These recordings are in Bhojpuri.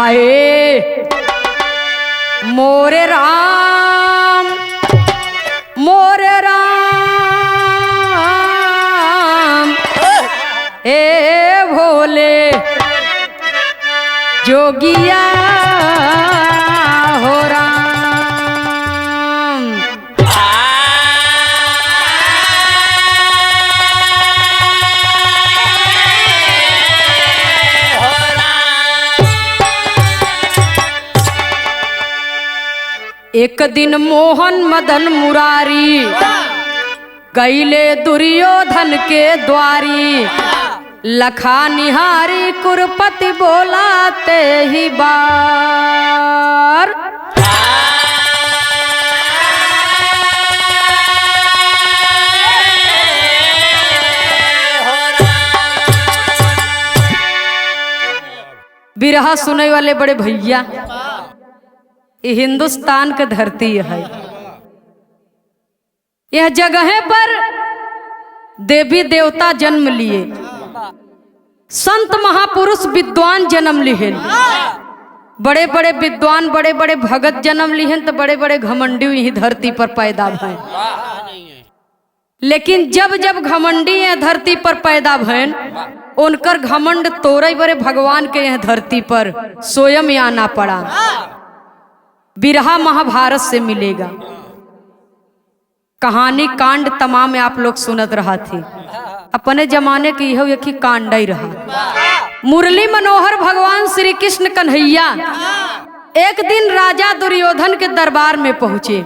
हाय मोरे राम मोरे राम ए भोले जोगिया हो राम। एक दिन मोहन मदन मुरारी गईले दुर्योधन के द्वारी, लखा निहारी कुरपति बोलाते ही बार। बिरहा सुने वाले बड़े भैया, ये हिंदुस्तान का धरती है। यह जगह पर देवी देवता जन्म लिए, संत महापुरुष विद्वान जन्म लिए, बड़े बड़े विद्वान बड़े बड़े भगत जन्म लिए, तो बड़े बड़े घमंडी यही धरती पर पैदा भय। लेकिन जब जब घमंडी यह धरती पर पैदा भयन, उनकर घमंड तोड़े बड़े भगवान के यह धरती पर स्वयं आना पड़ा। बिरहा महाभारत से मिलेगा। कहानी कांड तमाम आप लोग सुनत रहा थी। अपने जमाने की यह एक ही कांड ही रहा। मुरली मनोहर भगवान श्री कृष्ण कन्हैया एक दिन राजा दुर्योधन के दरबार में पहुंचे।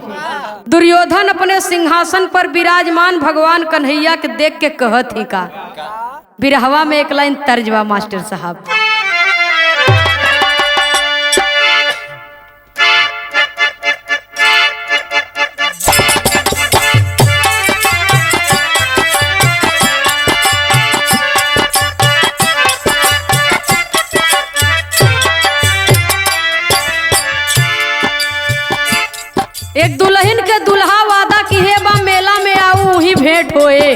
दुर्योधन अपने सिंहासन पर विराजमान भगवान कन्हैया के देख के कहत ही का। बिरहवा में एक लाइन तर्जवा मास्टर साहब। एक दुल्हन के दुल्हा वादा की है बा मेला में आऊ वही भेंट होए।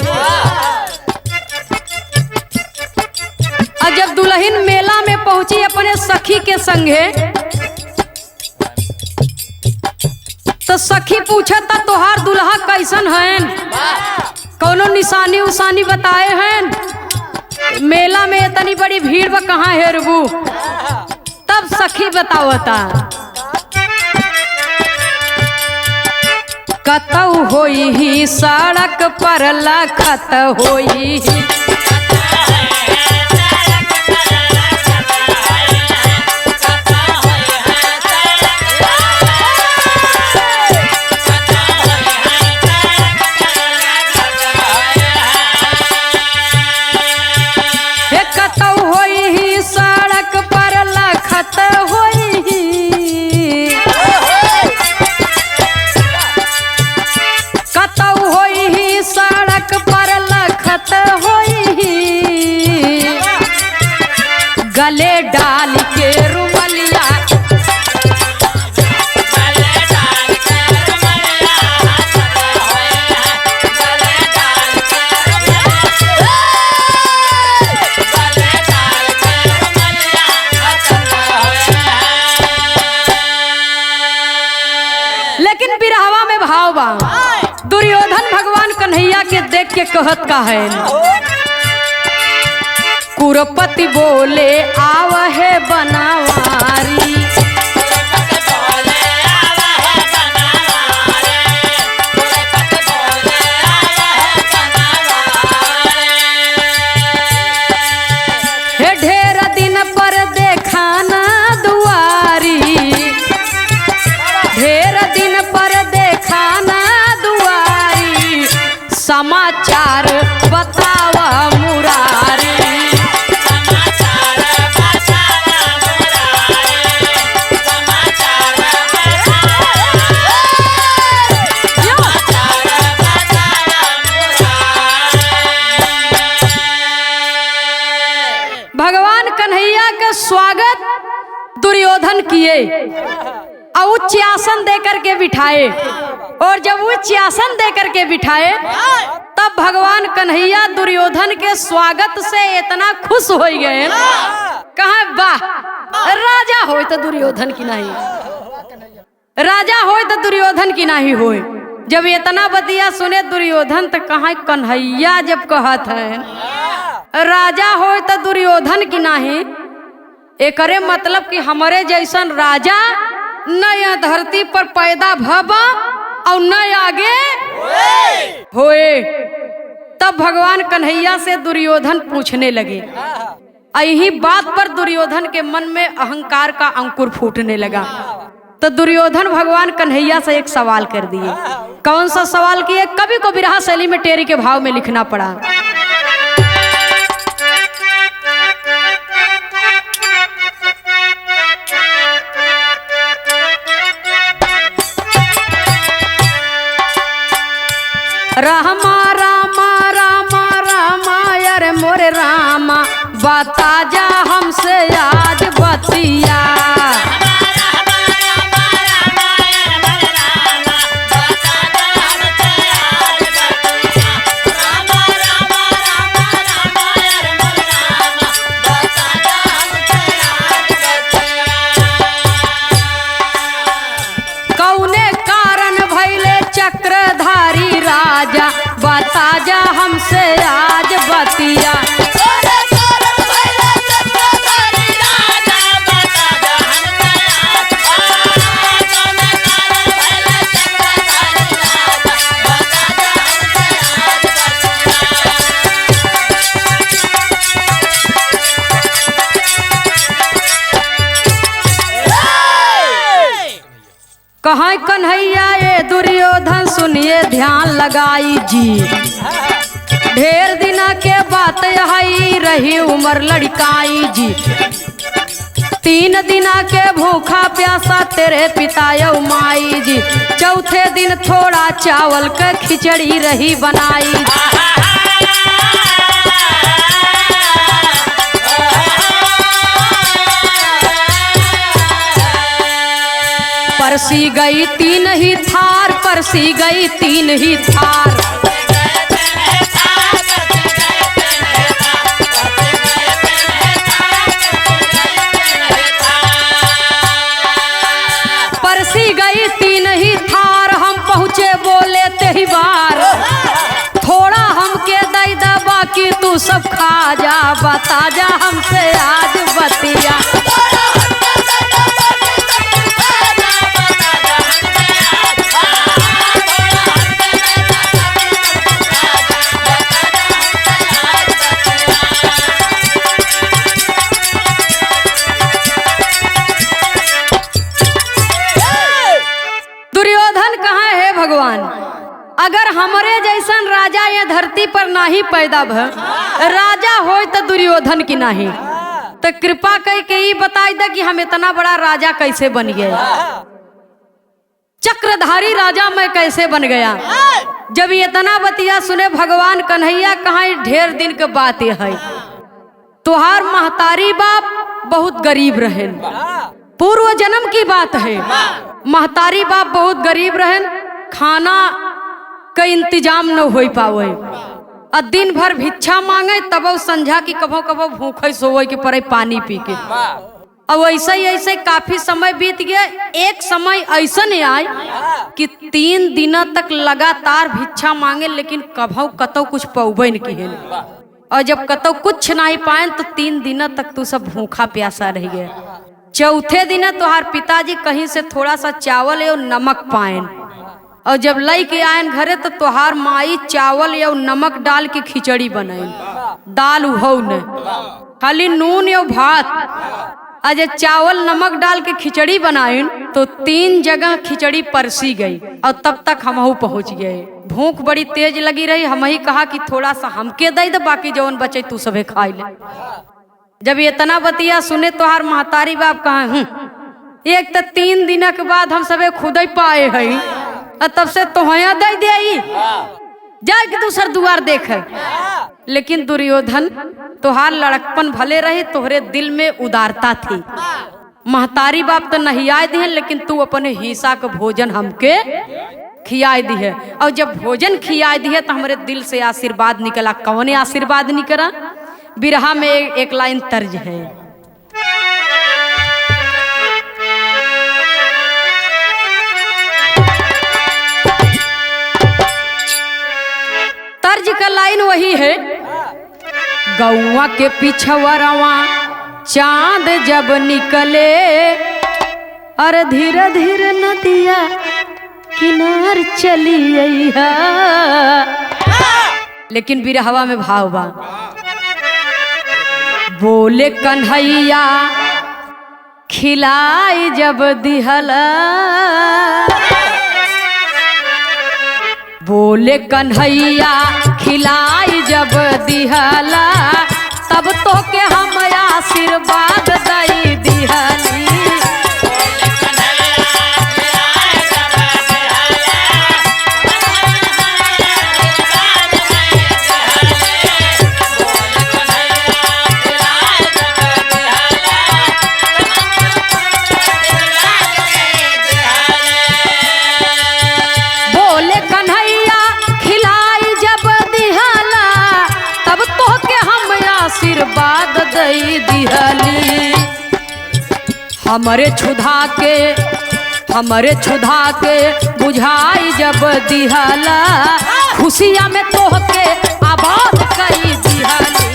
और जब दुल्हन मेला में पहुंची अपने सखी के संगे, तो सखी पूछा था तोहार दुल्हा कैसन हैं, कौनो निशानी उसानी बताए हैं, मेला में इतनी बड़ी भीड़ बा कहाँ है रबू। तब सखी बतावता कतऊ होई ही सड़क पर लखत होई ही। कतऊ होई ही सड़क पर लखत होई ही। सड़क पर लखत होई ही, गले डाल के रुमलिया। लेकिन बिरहवा में भाव बा। दुर्योधन भगवान कन्हैया के देख के कहत का है। कुरपति बोले आव है बनावारी। हे ढेर दिन पर देखा ना दुआरी, ढेर दिन पर देखा ना समाचार बतावा मुरारी। भगवान कन्हैया का स्वागत दुर्योधन किए और उच्च आसन देकर के बिठाए। और जब उच्च आसन देकर के बिठाए तब भगवान कन्हैया दुर्योधन के स्वागत से इतना खुश हो गए कहा वाह राजा होय तो दुर्योधन की नहीं, राजा होय तो दुर्योधन की नहीं होय। जब इतना बतिया सुने दुर्योधन तो कहा कन्हैया जब कहत है राजा होय तो दुर्योधन की नहीं, एकरे मतलब कि हमारे जैसन राजा न धरती पर पैदा भबा और न आगे होए। तब भगवान कन्हैया से दुर्योधन पूछने लगे। यही बात पर दुर्योधन के मन में अहंकार का अंकुर फूटने लगा। तो दुर्योधन भगवान कन्हैया से एक सवाल कर दिए। कौन सा सवाल किए? कवि को बिरहा शैली में टेरी के भाव में लिखना पड़ा। रामा रामा रामा रामा यार मोरे रामा बता जा हमसे आज बतिया। कौने कारण भैले चक्रधारी राजा बता जा हमसे आज बतिया। कहाँ कन्हैया ये दुर्योधन सुनिए ध्यान लगाई जी। ढेर दिना के बात यही रही उम्र लड़काई जी। 3 दिना के भूखा प्यासा तेरे पिता यौ माई जी। चौथे दिन थोड़ा चावल के खिचड़ी रही बनाई। परसी गई 3 ही थार, परसी गई 3 ही थार। परसी गई 3 ही थार, हम पहुँचे बोले तेही बार। थोड़ा हमके दई दा बाकी तू सब खा जा, बता जा हमसे आज बतिया। भगवान अगर हमारे जैसन राजा ये धरती पर नहीं पैदा भ राजा होय तो दुर्योधन की नहीं, तो कृपा कह के ही बताई दे कि हम इतना बड़ा राजा कैसे बन गए, चक्रधारी राजा मैं कैसे बन गया। जब इतना बतिया सुने भगवान कन्हैया कहाँ ढेर दिन के बात है। तुहार महतारी बाप बहुत गरीब रहे, पूर्व जन्म की बात है। महतारी बाप बहुत गरीब रहे, खाना का इंतजाम न हो पावे, और दिन भर भिक्षा मांगे तब संझा की कभो कभो भूखे सोवे के पड़े पानी पी के। अब ऐसे काफी समय बीत गया। एक समय ऐसा नहीं आए कि 3 दिनों तक लगातार भिक्षा मांगे लेकिन कभो कतो कुछ पौबे न किए, और जब कतो कुछ नहीं पाए तो 3 दिनों तक तू सब भूखा प्यासा रह गए। चौथे दिन तुहार पिताजी कहीं से थोड़ा सा चावल और नमक पाएन, और जब लई के आयन घरे तो तुहार माई चावल या नमक डाल के खिचड़ी बनाई। दाल उहो न खाली नून या भात, आज चावल नमक डाल के खिचड़ी बनाई तो 3 जगह खिचड़ी परसी गई, और तब तक हमहू पहुँच गए। भूख बड़ी तेज लगी रही, हम ही कहा कि थोड़ा सा हमके दे दे, बाकी जौन बचे तू सबे खाई ले। जब इतना बतिया सुने तुहार महतारी बाप कहा एक तो 3 दिन के बाद हम सबे खुद ही पाए है, तब से तोहया दे दे जाए कि दूसर दुआर देखे। लेकिन दुर्योधन तोहार लड़कपन भले रहे, तोहरे दिल में उदारता थी। महतारी बाप तो नहीं आए दिए, लेकिन तू अपने हिस्सा का भोजन हमके खियाई दी है, और जब भोजन खियाई दी है तो हमारे दिल से आशीर्वाद निकला। कौन आशीर्वाद निकला? बिरहा में एक लाइन तर्ज है, लाइन वही है, गौवा के पिछवरवा चांद जब निकले, अरे धीरे धीरे नदिया किनार चली अइहा। लेकिन बिरहवा में भाव बा, बोले कन्हैया खिलाई जब दिहला, बोले कन्हैया खिलाई जब दिहला, तब तो के हम आशीर्वाद दई दिहली। आशीर्वाद दई दिहली। हमरे क्षुधा के बुझाई जब दिहला, खुशिया में तोहके आबाद कई दिहली।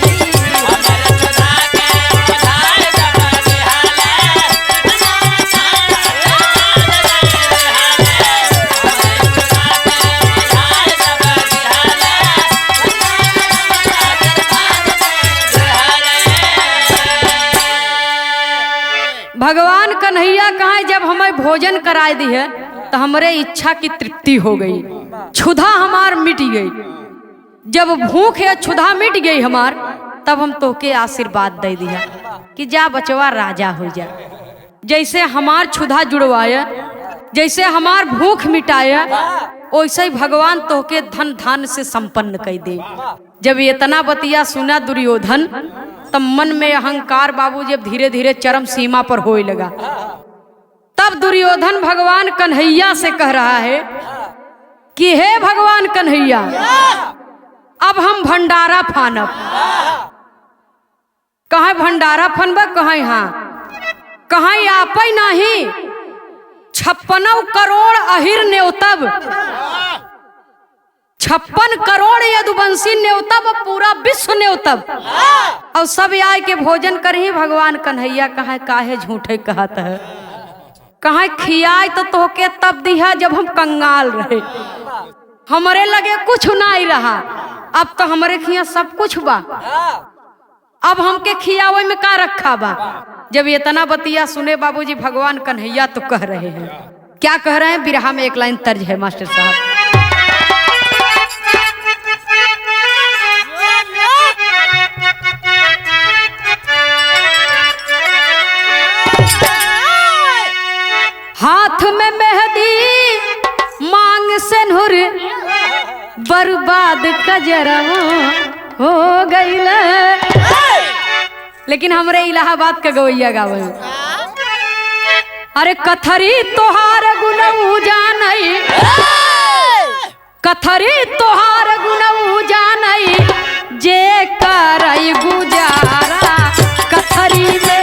भगवान कन्हैया कहाँ जब हमें भोजन कराए दी है तो हमारे इच्छा की तृप्ति हो गई, क्षुधा हमार मिट गई। जब भूख या क्षुधा मिट गई हमार, तब हम तोके आशीर्वाद दे दिया कि जा बचवा राजा हो जा। जैसे हमार क्षुधा जुड़वाया, जैसे हमार भूख मिटाया, वैसे ही भगवान तोके धन धान से संपन्न कर दे। जब इतना बतिया सुना दुर्योधन, तब मन में अहंकार बाबू जब धीरे धीरे चरम सीमा पर होए लगा, तब दुर्योधन भगवान कन्हैया से कह रहा है कि हे भगवान कन्हैया, अब हम भंडारा फानब। कहाँ भंडारा फनब, कहाँ कहाँ आप नहीं 56 करोड़ अहिर न्योतब, 56 करोड़ यदुवंशी न्योतब, पूरा विश्व न्योतब, और सब आए के भोजन करही। भगवान कन्हैया कहाँ काहे झूठे कहत है, कहाँ खियाई तो तोहके तब दिया जब हम कंगाल रहे, हमारे लगे कुछ नहीं रहा। अब तो हमारे खिया सब कुछ बा, अब हमके खियावे में का रखा बा। जब इतना बतिया सुने बाबूजी भगवान कन्हैया तो कह रहे हैं, क्या कह रहे हैं, बिरहा में एक लाइन तर्ज है मास्टर साहब। हाथ में मेहंदी मांग से नूर, बर्बाद कजरवा हो गईल। लेकिन हमरे इलाहाबाद का गवैया गावे, अरे कथरी तोहार गुनऊ जानई, कथरी तोहार गुनऊ जानई, जे करई गुजारा कथरी में।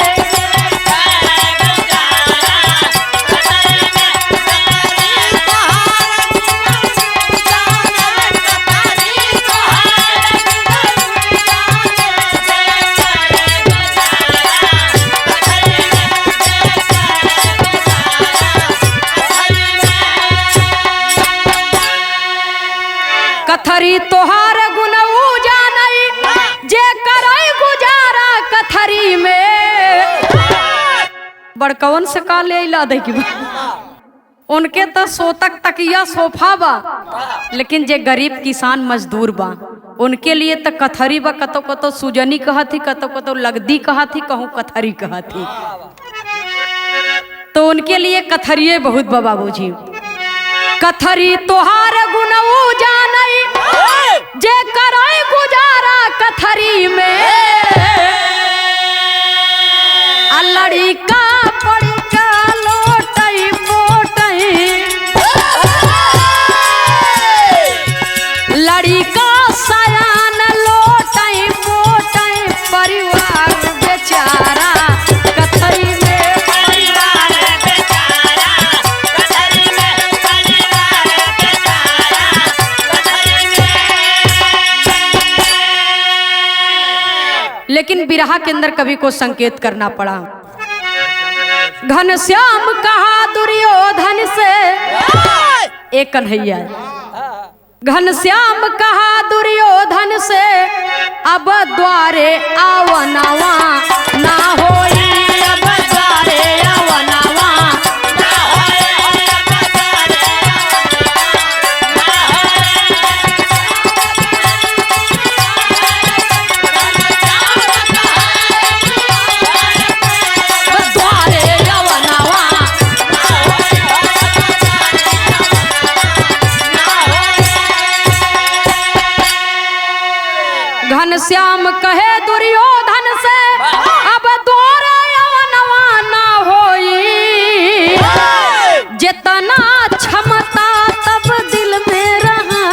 कथरी तोहार गुनऊ जानई, जे करई गुजारा कथरी में। बड़कवन से का ले ला दे, उनके तो सोतक तकिया सोफा बा, लेकिन जे गरीब किसान मजदूर बा उनके लिए तो कथरी बा। कतो कतो सुजनी कहती, कतो कतो लगदी कहती, कहूँ कथरी कहती, तो उनके लिए कथरिये बहुत बा बाबूजी। कथरी तोहार गुनऊ जानई, जे करई गुजारा कथरी में। लड़ी का पड़ी का लोटई पोटई, लड़ी का सयान लोटई पोटई, परिवार बेचारा कथरी में। बिरहा के अंदर कवि को संकेत करना पड़ा। घनश्याम कहा दुर्योधन से, एक कन्हैया, घनश्याम कहा दुर्योधन से, अब द्वारे आवनवा ना होई, अब द्वारे आवनवा ना होई, द्वारे आवनवा घनश्याम कहे दुर्योधन से, अब द्वारे आवनवा ना होई, जितना क्षमता तब दिल में रहा,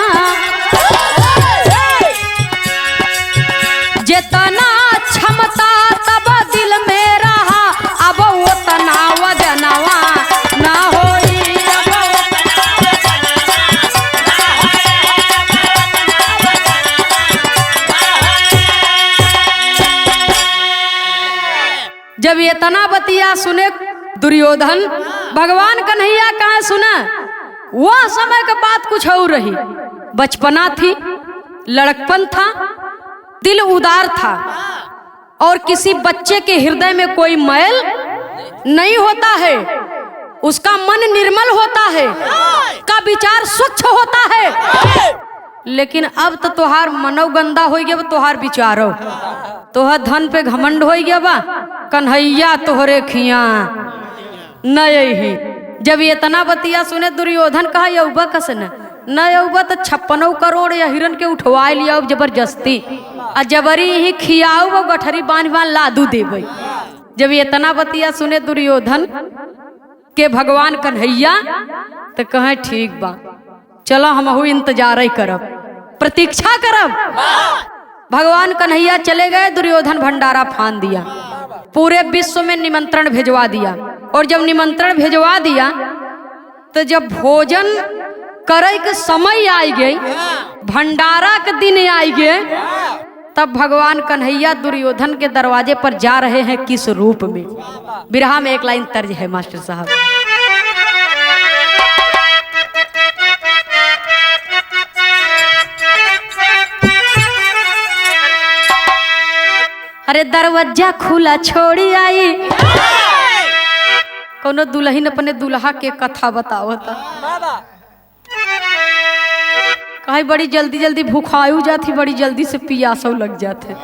जितना क्षमता तब दिल में रहा, अब उतना वजनवा ना होई, जब ये तना बतिया सुने दुर्योधन, भगवान कन्हैया कहाँ सुना, वह समय का बात कुछ और रही। बचपना थी, लड़कपन था, दिल उदार था, और किसी बच्चे के हृदय में कोई मैल नहीं होता है, उसका मन निर्मल होता है, का विचार स्वच्छ होता है। लेकिन अब तो तोहार मनो गंदा हो गया, तोहार विचारो, तोहर धन पे घमंड हो गया बा, कन्हैया तोहरे खिया नहीं ही। जब ये तना बतिया सुने दुर्योधन कहा यौबा कसन न यौबा तो 56 करोड़ या हिरन के उठवा लिया जबरदस्ती, आ जबरी ही खियाऊ वो गठरी बांध बांध लादू देवे। जब ये तना बतिया सुने दुर्योधन के भगवान कन्हैया, तो कहे ठीक बा, चलो हम इंतजार ही करब, प्रतीक्षा करब। भगवान कन्हैया चले गए, दुर्योधन भंडारा फान दिया, पूरे विश्व में निमंत्रण भिजवा दिया। और जब निमंत्रण भिजवा दिया तो जब भोजन करे के समय आई गई, भंडारा के दिन आई गए, तब भगवान कन्हैया दुर्योधन के दरवाजे पर जा रहे हैं किस रूप में। बिरहा में एक लाइन तर्ज है मास्टर साहब, अरे दरवाजा खुला छोड़ी आई, कोनो दुल्हन अपने दुल्हा के कथा बतावता, कहीं बड़ी जल्दी जल्दी भूखायु जाती, बड़ी जल्दी से पियासो लग जाते,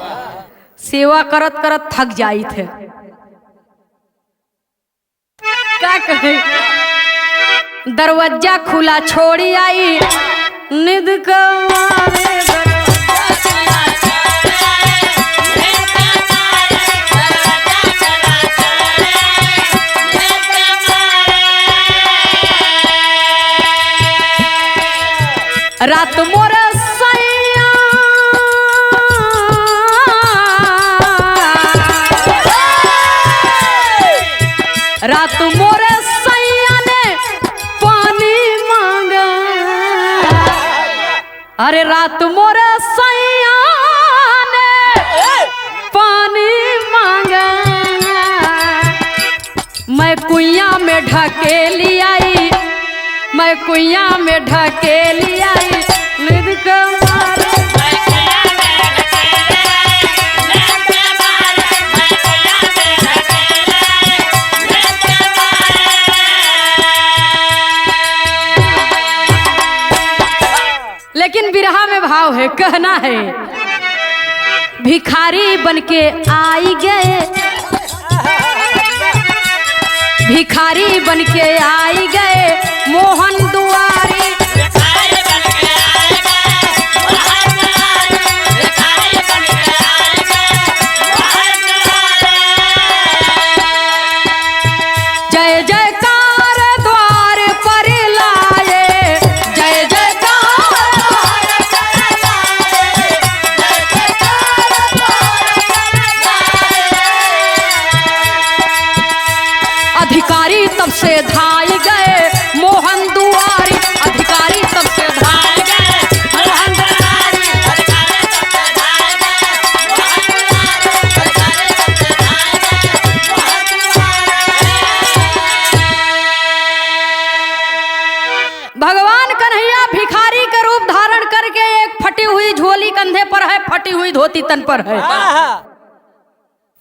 सेवा करत करत थक जाई थे। क्या कहे, दरवाजा खुला छोड़ी आई, निद कमारे रात मोर सैया, रात मोर सैया ने पानी मांगा, अरे रात मोर सैया ने पानी मांगा, मैं कुइया में ढकेली आई, मैं कुइया में ढकेली आई, निद कमारे लेकिन बिरहा में भाव है, कहना है, भिखारी बनके आई गए, भिखारी बनके आई गए मोहन दुआरी, जय जयकार द्वार पर लाए, जय जयकार अधिकारी तब से धाई गए मोहन दुआरी, कन्हैया भिखारी का रूप धारण करके एक फटी हुई झोली कंधे पर है, फटी हुई धोती तन पर है,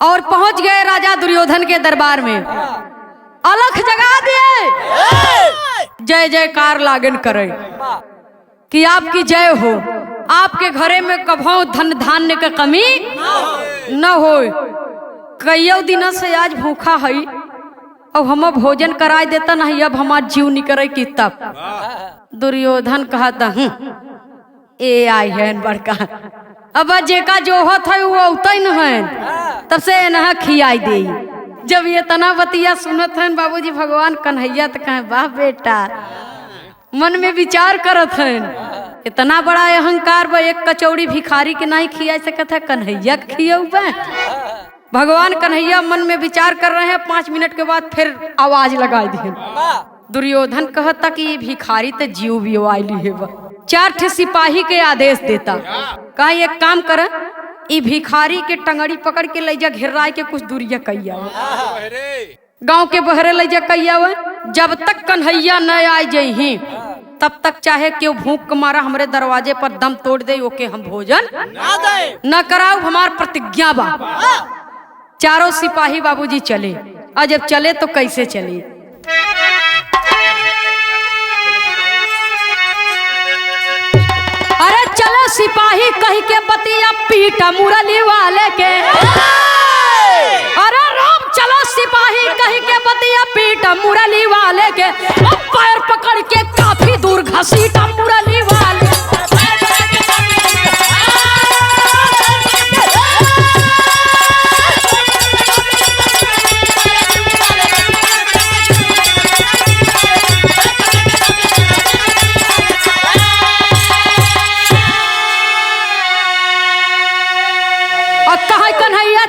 और पहुंच गए राजा दुर्योधन के दरबार में। अलख जगा दिए, जय जयकार लागन करे कि आपकी जय हो, आपके घरे में कभो धन धान्य का कमी न हो। कईयों दिनों से आज भूखा है, अब हम भोजन कराए देता नहीं, अब हमार जीव निकरे की तब। दुर्योधन कहता ए आई है बड़का, अब जेका जो होत है वो उतई न है, तब से नहा खियाई दे। जब ये तना बतिया सुनत हैं बाबूजी भगवान कन्हैया तो कहे वाह बेटा, मन में विचार करत हैं इतना बड़ा अहंकार बा, एक कचौड़ी भिखारी के नहीं खिया सकत है, कन्हैया के खियौबा। भगवान कन्हैया मन में विचार कर रहे हैं, 5 मिनट के बाद फिर आवाज लगा दी। दुर्योधन कहता कि ये भिखारी तो जीव भी आईली है। 4 सिपाही के आदेश देता, कहा एक काम कर, ई भिखारी के टंगड़ी पकड़ के ले जा, घेराए के कुछ दूरिया कैया गांव के बहरे ले जा कैया। जब तक कन्हैया न आ जाही तब तक चाहे क्यों भूख मारा हमरे दरवाजे पर दम तोड़ दे, ओके हम भोजन न कराओ, हमार प्रतिज्ञा बा। 4 सिपाही बाबूजी चले, और जब चले तो कैसे चले। अरे चलो सिपाही कही के बतिया पीटा मुरली वाले के, अरे राम चलो सिपाही कही के बतिया पीटा मुरली वाले के, अब पैर पकड़ के काफी दूर घसीटा मुरली वाले।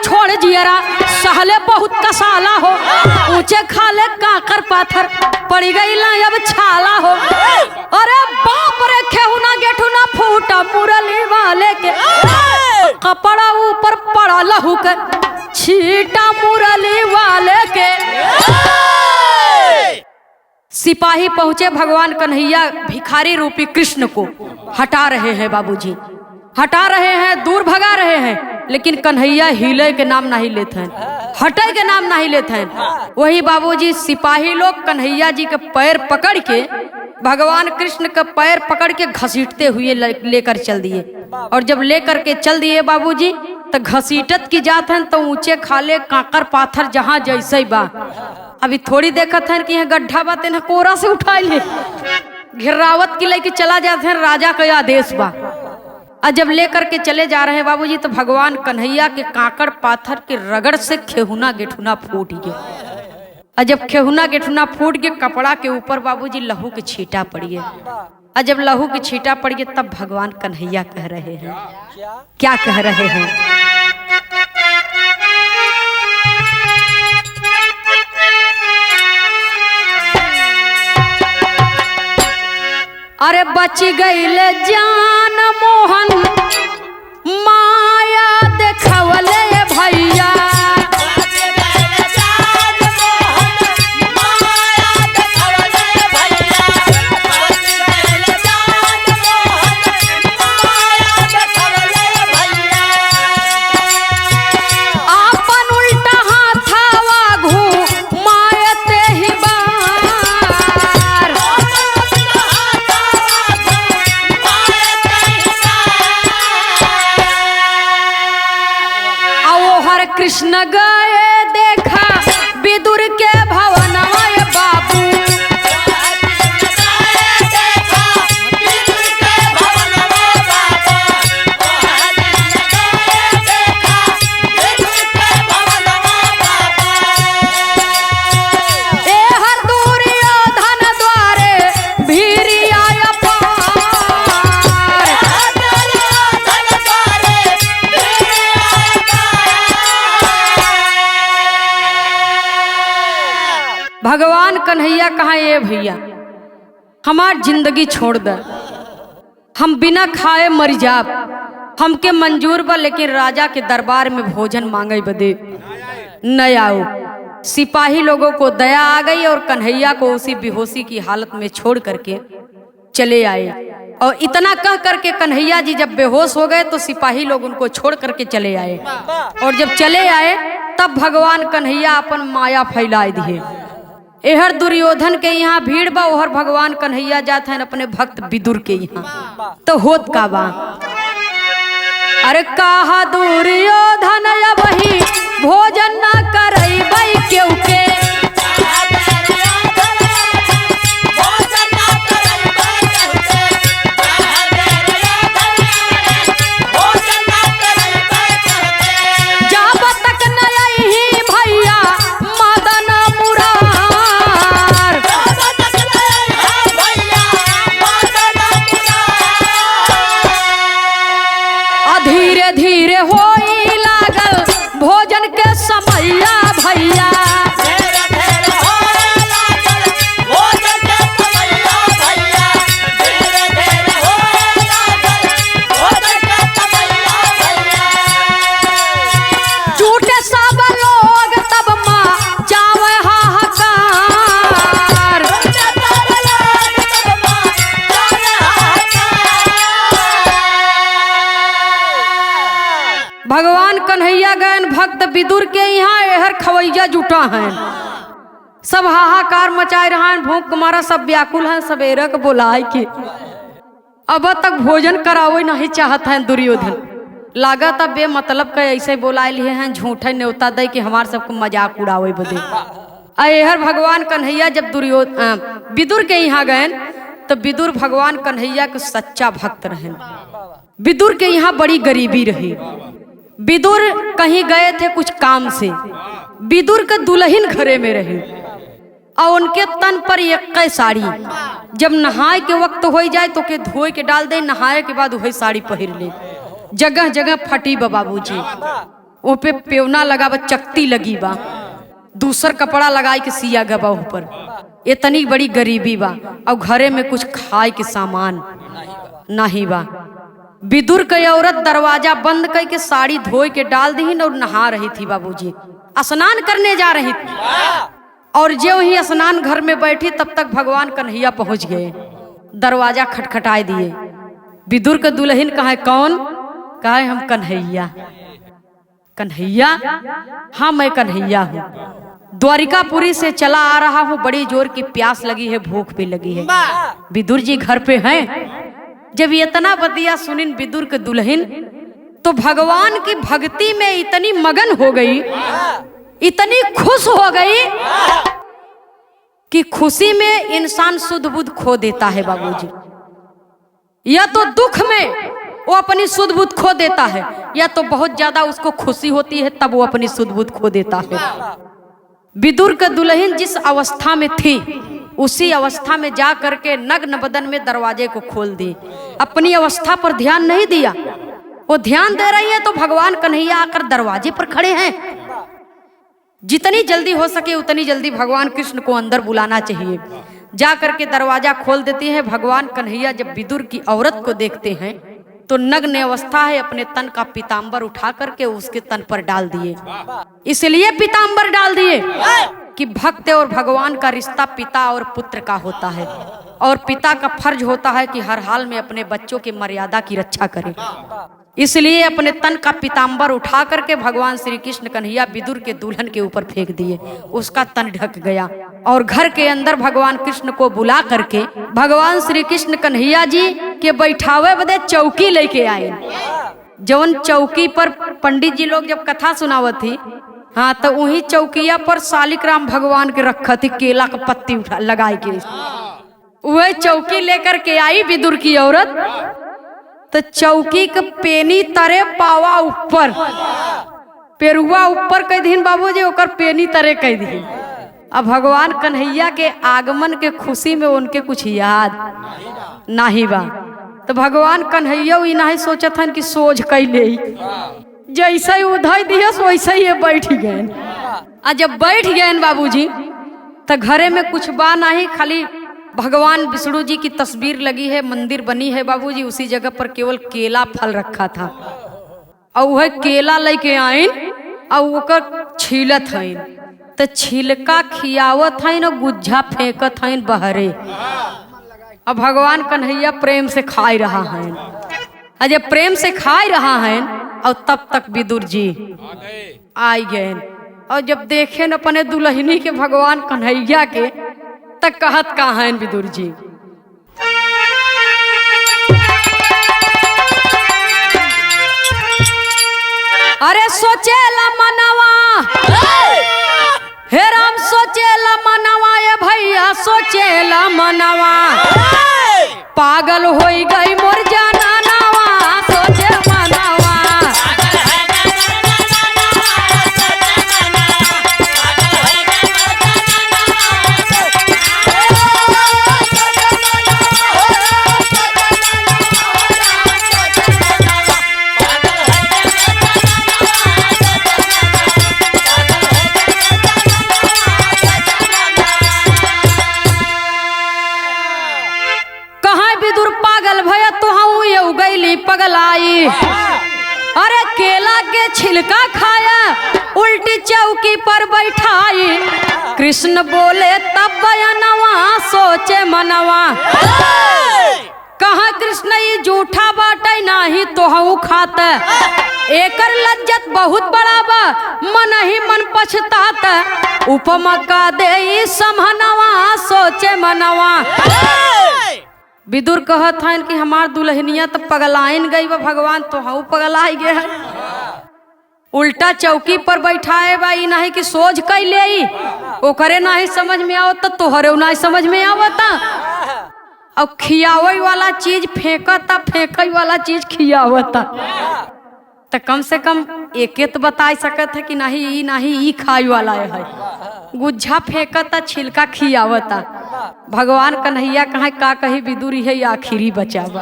छोड़ जियरा सहले बहुत कसाला हो, ऊंचे खाले काकर पाथर पड़ी गई ना अब छाला हो। अरे बाप रे खेहुना गेठुना फूटा मुरली वाले के, कपड़ा ऊपर पड़ा लहू के छीटा मुरली वाले के। सिपाही पहुंचे, भगवान कन्हैया भिखारी रूपी कृष्ण को हटा रहे हैं बाबूजी, हटा रहे हैं, दूर भगा रहे हैं, लेकिन कन्हैया हिले के नाम नहीं लेते हैं, हटे के नाम नहीं लेते हैं। वही बाबूजी सिपाही लोग कन्हैया जी के पैर पकड़ के, भगवान कृष्ण के पैर पकड़ के घसीटते हुए लेकर चल दिए। और जब लेकर के चल दिए बाबूजी तो घसीटत की जात हैं तो ऊंचे खाले काकर पाथर जहाँ जैसे बा। अभी थोड़ी देखत हैं कि यहाँ गड्ढा बा, तेना कोरा से उठा ले, घिरावत की लेके चला जाते हैं, राजा का आदेश बा। और जब लेकर के चले जा रहे हैं बाबूजी तो भगवान कन्हैया के काकड़ पाथर के रगड़ से खेहुना गेठुना फूट गए। और जब खेहुना गेठुना फूट गए, कपड़ा के ऊपर बाबूजी लहू के छींटा पड़िए। और जब लहू के छींटा पड़िए तब भगवान कन्हैया कह रहे हैं, क्या कह रहे हैं। अरे बच गईले जान मोहन माया देखवले भैया, आपन उल्टा हाथावा घुमायते ही बार, कृष्ण गए देखा विदुर के भवनवा बाबू, भगवान कन्हैया कहा ये भैया हमार जिंदगी छोड़ दे, हम बिना खाए मर जाब, हमके मंजूर बा, लेकिन राजा के दरबार में भोजन मांगे बदे न आओ। सिपाही लोगों को दया आ गई और कन्हैया को उसी बेहोशी की हालत में छोड़ करके चले आए। और इतना कह करके कन्हैया जी जब बेहोश हो गए तो सिपाही लोग उनको छोड़ करके चले आए। और जब चले आए तब भगवान कन्हैया अपन माया फैलाए दिए। एहर दुर्योधन के यहाँ भीड़ बा, ओहर भगवान कन्हैया जाते हैं अपने भक्त विदुर के यहाँ। तो होत का बा, अरे कहा दुर्योधन वही भोजन न करैबै केहू के, धीरे धीरे होई लागल भोजन के समैया भैया। झूठे सब लोग तब माँ जावे हाहाकार। भगवान कन्हैया गए भक्त विदुर के यहाँ, एहर खवैया जुटा हैं, सब हाहाकार मचाए रहा है, भूख मारा सब व्याकुल हैं, सवेरे के बुलाए के अब तक भोजन करावे नहीं चाहत हैं दुर्योधन। लागत अब बेमतलब के ऐसे बुलाए लिए हैं, झूठे न्योता दे कि हमारे सबको मजाक उड़ावे बदे। एहर भगवान कन्हैया जब विदुर के यहाँ गए तो विदुर भगवान कन्हैया के सच्चा भक्त रहे। विदुर के यहाँ बड़ी गरीबी रही। विदुर कहीं गए थे कुछ काम से, विदुर के दुल्हन घरे में रहे और उनके तन पर एक साड़ी, जब नहाए के वक्त हो जाए तो के धोए के डाल दे, नहाए के बाद वही साड़ी पहन ले। जगह जगह फटी बा बाबूजी, वो पे पेवना लगा बा, चकती लगी बा, दूसर कपड़ा लगाए के सिया गबा ऊपर। इतनी बड़ी गरीबी बा और घरे में कुछ खाए के सामान नहीं बा। विदुर की औरत दरवाजा बंद करके साड़ी धोए के डाल दी और नहा रही थी बाबूजी, स्नान करने जा रही थी। और जो ही स्नान घर में बैठी तब तक भगवान कन्हैया पहुंच गए, दरवाजा खटखटाए दिए। विदुर के दुल्हन कहा कौन? कहा हम कन्हैया। कन्हैया? हाँ मैं कन्हैया हूँ, द्वारिकापुरी से चला आ रहा हूँ, बड़ी जोर की प्यास लगी है, भूख भी लगी है। विदुर जी घर पे हैं? जब इतना बतिया सुनिन विदुर के दुल्हन तो भगवान की भक्ति में इतनी मगन हो गई, इतनी खुश हो गई कि खुशी में इंसान सुध बुध खो देता है बाबूजी। या तो दुख में वो अपनी सुध बुध खो देता है, या तो बहुत ज्यादा उसको खुशी होती है तब वो अपनी सुध बुध खो देता है। विदुर के दुल्हन जिस अवस्था में थी उसी अवस्था में जा करके नग्न बदन में दरवाजे को खोल दी। अपनी अवस्था पर ध्यान नहीं दिया, वो ध्यान दे रही है तो भगवान कन्हैया आकर दरवाजे पर खड़े हैं। जितनी जल्दी हो सके उतनी जल्दी भगवान कृष्ण को अंदर बुलाना चाहिए। जा करके दरवाजा खोल देती है। भगवान कन्हैया जब विदुर की औरत को देखते हैं तो नग्न अवस्था है, अपने तन का पीताम्बर उठा करके उसके तन पर डाल दिए। इसलिए पीताम्बर डाल दिए कि भक्त और भगवान का रिश्ता पिता और पुत्र का होता है, और पिता का फर्ज होता है कि हर हाल में अपने बच्चों की मर्यादा की रक्षा करे। इसलिए अपने तन का पीताम्बर उठा करके भगवान श्री कृष्ण कन्हैया विदुर के दुल्हन के ऊपर फेंक दिए, उसका तन ढक गया। और घर के अंदर भगवान कृष्ण को बुला करके भगवान श्री कृष्ण कन्हैया जी के बैठावे बदे चौकी लेके आए। जौन चौकी पर पंडित जी लोग जब कथा सुनावत थी, हाँ, तो वही चौकिया पर शालिग्राम भगवान के रखा थी, केला का पत्ती उठा लगाए के। वह चौकी लेकर के आई विदुर की औरत, तो चौकी के पेनी तरे पावा ऊपर, पेरुआ ऊपर कह दिन बाबूजी, ओकर पेनी तरे कह दिन। अब भगवान कन्हैया के आगमन के खुशी में उनके कुछ याद नहीं बा, तो भगवान कन्हैया नहीं सोचत हन कि सोझ कैले, जैसे ही उधर दियस वैसे ही बैठ गए। आ जब बैठ गए बाबूजी तो घरे में कुछ बा नहीं, खाली भगवान विष्णु जी की तस्वीर लगी है, मंदिर बनी है बाबूजी, उसी जगह पर केवल केला फल रखा था। और वह केला लेके आइन और ओकर छीलत हईन, तो छिलका खियावत हईन और गुज्जा फेंकत हईन बहरे। अब भगवान कन्हैया प्रेम से खाई रहा है, अजय प्रेम से खाई रहा है, और तब तक विदुर जी आई गए। और जब देखे न अपने दुल्हनी के भगवान कन्हैया के, तक कहत कहाँ है विदुर जी। अरे सोचेला मनवा, हे राम सोचेला मनवा, ये भैया सोचेला मनवा, पागल होई गई मोर जाना नवा, सोचे मनवा। पगलाई, अरे केला के छिलका खाया, उल्टी चौकी पर बैठाई, कृष्ण बोले तब बयानवा, सोचे मनवा। कहाँ कृष्ण ये झूठा बाटे नाही तोहू खात, एकर लज्जत बहुत बड़ा बा, मन ही मन पछतात, उपमा का दे समहनवा, सोचे मनवा। विदुर कहत हन कि हमार दुल्हनिया तो पगलाइन गई बा, भगवान तो हूँ पगलाई गे है। उल्टा चौकी पर बैठाए बा, ई नहीं कि सोच कई ले, ओकरे नहीं समझ में आवता, तोहरे नहीं समझ में आवता। और खियावे वाला चीज फेंकता, फेंकई वाला चीज खियावता, तो कम से कम एके तो बता सकत है कि नहीं ई खाई वाला है। गुज्झा फेंकता, छिलका खियावता। भगवान कन्हैया कहाँ का कही विदुर है आखिरी बचावा,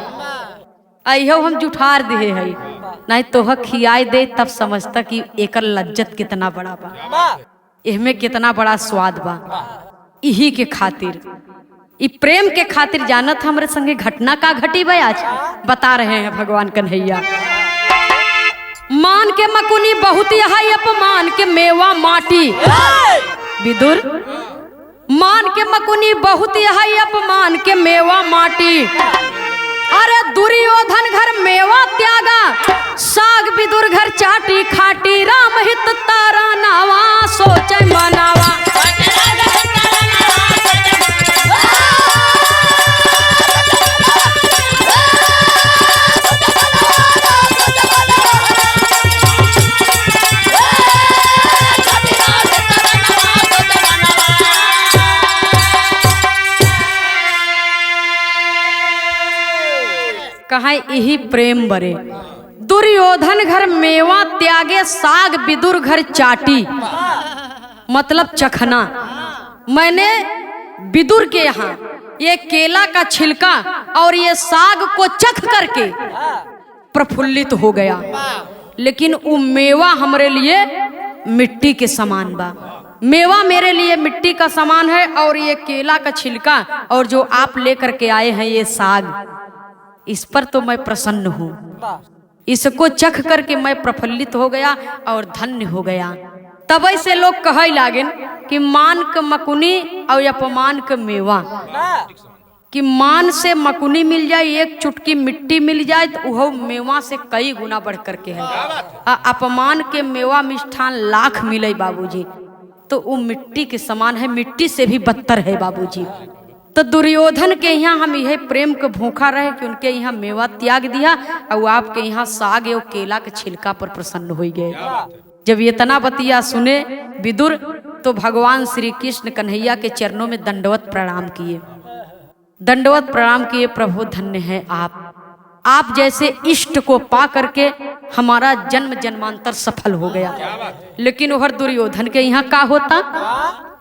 अहो हम जुठार दिए है, नहीं तोह खियाई दे तब समझता कि एकर लज्जत कितना बड़ा बा, इसमें कितना बड़ा स्वाद बा। यही के खातिर, इ प्रेम के खातिर जानत हमरे संगे घटना का घटी बा, आज बता रहे हैं भगवान कन्हैया। मान के मकुनी बहुत है, अपमान के मेवा माटी, विदुर मान के मकुनी बहुत है, अपमान के मेवा माटी, अरे दुर्योधन घर मेवा त्यागा, साग विदुर घर चाटी खाटी, राम हित तारा नावा, सोचे मनावा। कहा यही प्रेम बरे, दुर्योधन घर मेवा त्यागे, साग विदुर घर चाटी, मतलब चखना। मैंने विदुर के यहाँ ये केला का छिलका और ये साग को चख करके प्रफुल्लित हो गया, लेकिन वो मेवा हमारे लिए मिट्टी के समान बा। मेवा मेरे लिए मिट्टी का समान है, और ये केला का छिलका और जो आप लेकर के आए हैं ये साग, इस पर तो मैं प्रसन्न हूँ। इसको चख करके मैं प्रफुल्लित हो गया और धन्य हो गया। तब ऐसे लोग कहे लागेन कि मान के मकुनी और अपमान के मेवा, कि मान से मकुनी मिल जाए, एक चुटकी मिट्टी मिल जाए, तो वह मेवा से कई गुना बढ़ करके है। अपमान के मेवा मिष्ठान लाख मिले बाबूजी, तो वो मिट्टी के समान है, मिट्टी से भी बदतर है बाबूजी। तो दुर्योधन के यहाँ हम यह प्रेम के भूखा रहे कि उनके यहाँ मेवा त्याग दिया, और आपके यहाँ साग और केला के छिलका पर प्रसन्न हो गए। जब ये तना बतिया सुने विदुर, तो भगवान श्री कृष्ण कन्हैया के चरणों में दंडवत प्रणाम किए, दंडवत प्रणाम किए। प्रभु धन्य है आप जैसे इष्ट को पा करके हमारा जन्म जन्मांतर सफल हो गया। लेकिन वह दुर्योधन के यहाँ का होता,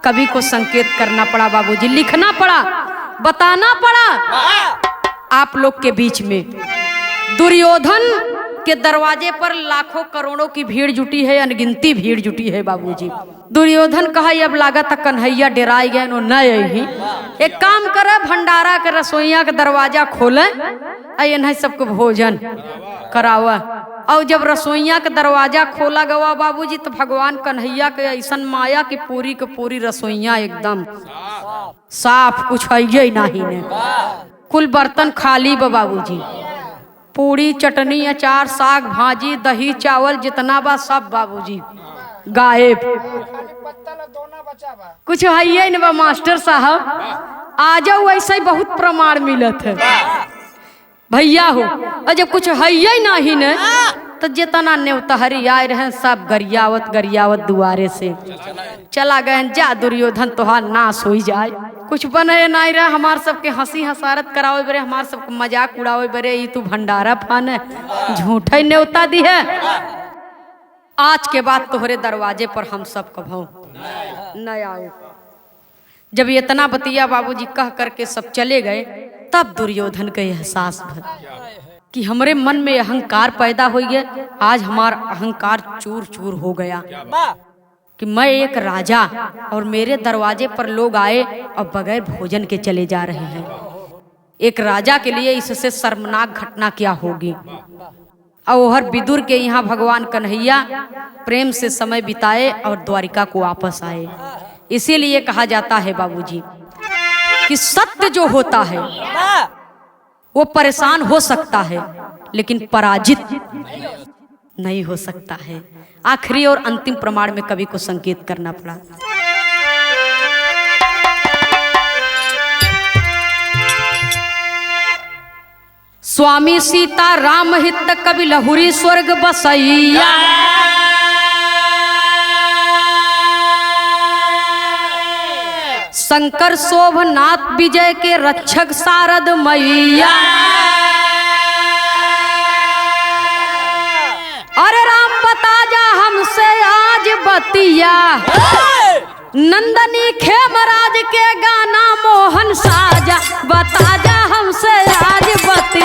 कवि को संकेत करना पड़ा बाबूजी, लिखना पड़ा, बताना पड़ा आप लोग के बीच में। दुर्योधन के दरवाजे पर लाखों करोड़ों की भीड़ जुटी है, अनगिनती भीड़ जुटी है बाबूजी। दुर्योधन कहा अब लागत कन्हैया डेराई गए, नो न यही एक काम करे, भंडारा के रसोईया के दरवाजा खोले, नहीं सबको भोजन करावा। और जब रसोईया के दरवाजा खोला गवा बाबूजी, तो भगवान कन्हैया के ऐसा माया की पूरी रसोईया एकदम साफ, कुछ है नहीं ने। कुल बर्तन खाली बा बाबूजी। पूड़ी चटनी अचार साग भाजी दही चावल जितना बा सब बाबूजी गायब। कुछ है न बा मास्टर साहब, आ जाओ ऐसा ही बहुत प्रमाण मिलत है भैया हो। और जब कुछ है नहीं न तो जितना नेवतहरी आए रहे सब गरियावत गरियावत दुआरे से चला गए। जा दुर्योधन तोहार नाश हो जाए। कुछ बने नहीं रहे, हमार सबके हंसी हसारत करावे बरे, हमार सबके मजाक उड़ावे बरे। ये तू भंडारा फान है, झूठे न्योता दी है। आज के बाद तोहरे दरवाजे पर हम सब कभो न आओ। जब इतना बतिया बाबूजी कह करके सब चले गए, तब दुर्योधन का एहसास भर कि हमरे मन में अहंकार पैदा हो गया। आज हमारा अहंकार चूर चूर हो गया कि मैं एक राजा और मेरे दरवाजे पर लोग आए और बगैर भोजन के चले जा रहे हैं। एक राजा के लिए इससे शर्मनाक घटना क्या होगी। और विदुर के यहाँ भगवान कन्हैया प्रेम से समय बिताए और द्वारिका को वापस आए। इसीलिए कहा जाता है बाबूजी कि सत्य जो होता है वो परेशान हो सकता है लेकिन पराजित नहीं हो सकता है। आखिरी और अंतिम प्रमाण में कवि को संकेत करना पड़ा। स्वामी सीता राम हित कवि लहुरी स्वर्ग बसैया। शंकर शोभनाथ विजय के रक्षक शारद मैया। अरे राम बता जा हमसे आज बतिया, नंदनी खेमराज के गाना मोहन साजा। बता जा हमसे आज बतिया।